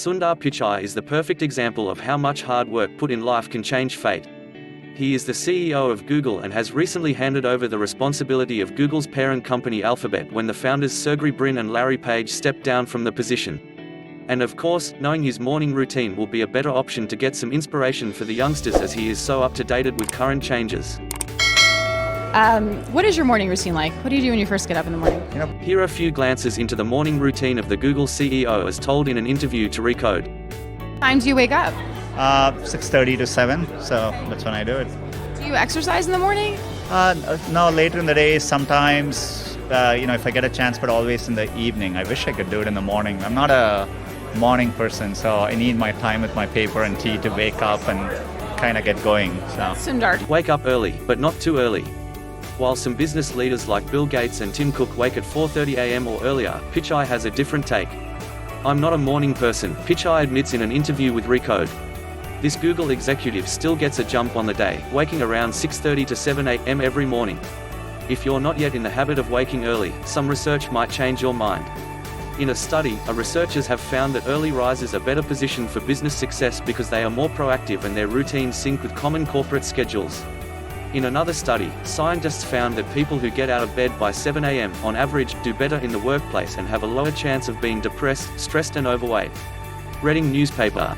Sundar Pichai is the perfect example of how much hard work put in life can change fate. He is the CEO of Google and has recently handed over the responsibility of Google's parent company Alphabet when the founders Sergey Brin and Larry Page stepped down from the position. And of course, knowing his morning routine will be a better option to get some inspiration for the youngsters as he is so up-to-date with current changes. What is your morning routine like? What do you do when you first get up in the morning? Here are a few glances into the morning routine of the Google CEO as told in an interview to Recode. What time do you wake up? 6:30 to 7, so that's when I do it. Do you exercise in the morning? No, later in the day, sometimes, if I get a chance, but always in the evening. I wish I could do it in the morning. I'm not a morning person, so I need my time with my paper and tea to wake up and kind of get going. So. Sundar. Wake up early, but not too early. While some business leaders like Bill Gates and Tim Cook wake at 4:30 a.m. or earlier, Pichai has a different take. "I'm not a morning person," Pichai admits in an interview with Recode. This Google executive still gets a jump on the day, waking around 6:30 to 7 a.m. every morning. If you're not yet in the habit of waking early, some research might change your mind. In a study, researchers have found that early risers are better positioned for business success because they are more proactive and their routines sync with common corporate schedules. In another study, scientists found that people who get out of bed by 7 a.m. on average do better in the workplace and have a lower chance of being depressed, stressed and overweight. Reading newspaper.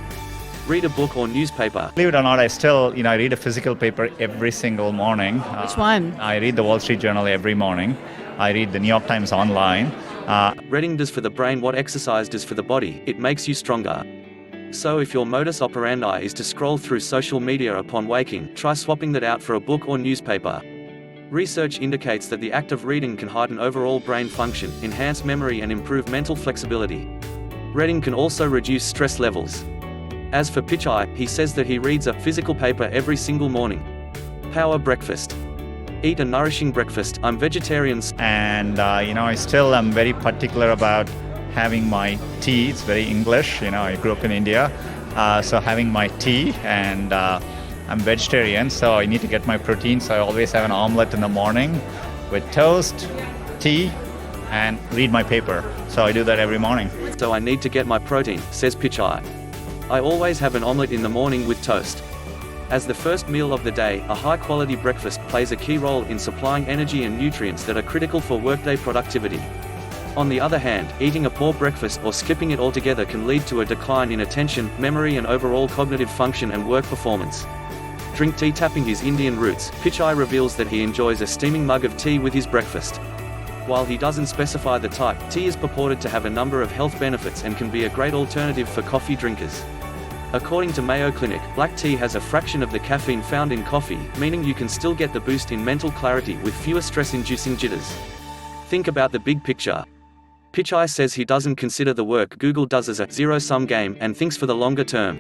Read a book or newspaper. Believe it or not, I read a physical paper every single morning. Which one? I read the Wall Street Journal every morning. I read the New York Times online. Reading does for the brain what exercise does for the body, it makes you stronger. So if your modus operandi is to scroll through social media upon waking, try swapping that out for a book or newspaper. Research indicates that the act of reading can heighten overall brain function, enhance memory and improve mental flexibility. Reading can also reduce stress levels. As for Pichai, he says that he reads a physical paper every single morning. Power breakfast. Eat a nourishing breakfast. I'm vegetarian. And, I still am very particular about having my tea. It's very English. I grew up in India. So having my tea, and I'm vegetarian, so I need to get my protein. So I always have an omelette in the morning with toast, tea, and read my paper. So I do that every morning. So I need to get my protein, says Pichai. I always have an omelette in the morning with toast. As the first meal of the day, a high-quality breakfast plays a key role in supplying energy and nutrients that are critical for workday productivity. On the other hand, eating a poor breakfast or skipping it altogether can lead to a decline in attention, memory and overall cognitive function and work performance. Drink tea. Tapping his Indian roots, Pichai reveals that he enjoys a steaming mug of tea with his breakfast. While he doesn't specify the type, tea is purported to have a number of health benefits and can be a great alternative for coffee drinkers. According to Mayo Clinic, black tea has a fraction of the caffeine found in coffee, meaning you can still get the boost in mental clarity with fewer stress-inducing jitters. Think about the big picture. Pichai says he doesn't consider the work Google does as a zero-sum game and thinks for the longer term.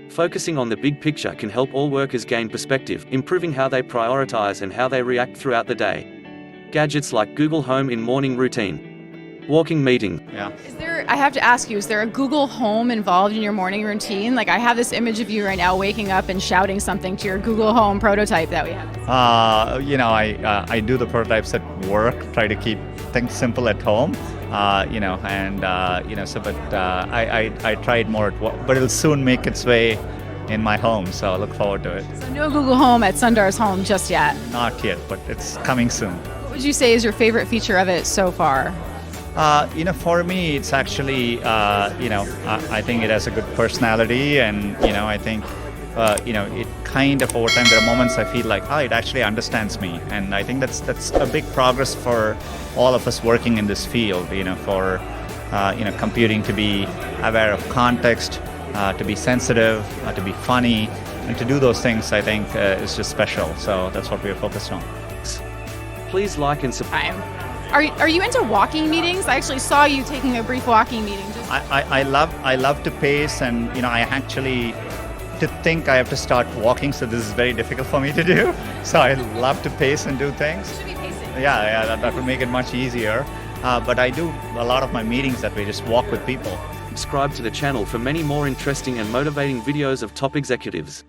Focusing on the big picture can help all workers gain perspective, improving how they prioritize and how they react throughout the day. Gadgets like Google Home in morning routine. Walking meeting. Yeah. I have to ask you, is there a Google Home involved in your morning routine? Like, I have this image of you right now waking up and shouting something to your Google Home prototype that we have. I do the prototypes at work, try to keep things simple at home. I tried more at work, but it'll soon make its way in my home, so I look forward to it. So no Google Home at Sundar's home just yet? Not yet, but it's coming soon. What would you say is your favorite feature of it so far? For me, it's actually, I think it has a good personality, and, I think, it kind of over time, there are moments I feel like, it actually understands me. And I think that's a big progress for all of us working in this field, for, computing to be aware of context, to be sensitive, to be funny, and to do those things, I think, is just special. So that's what we're focused on. Please like and subscribe. Are you into walking meetings? I actually saw you taking a brief walking meeting. I love to pace, and I actually to think I have to start walking, so this is very difficult for me to do. So I love to pace and do things. You should be pacing. Yeah, that would make it much easier. But I do a lot of my meetings that way, just walk with people. Subscribe to the channel for many more interesting and motivating videos of top executives.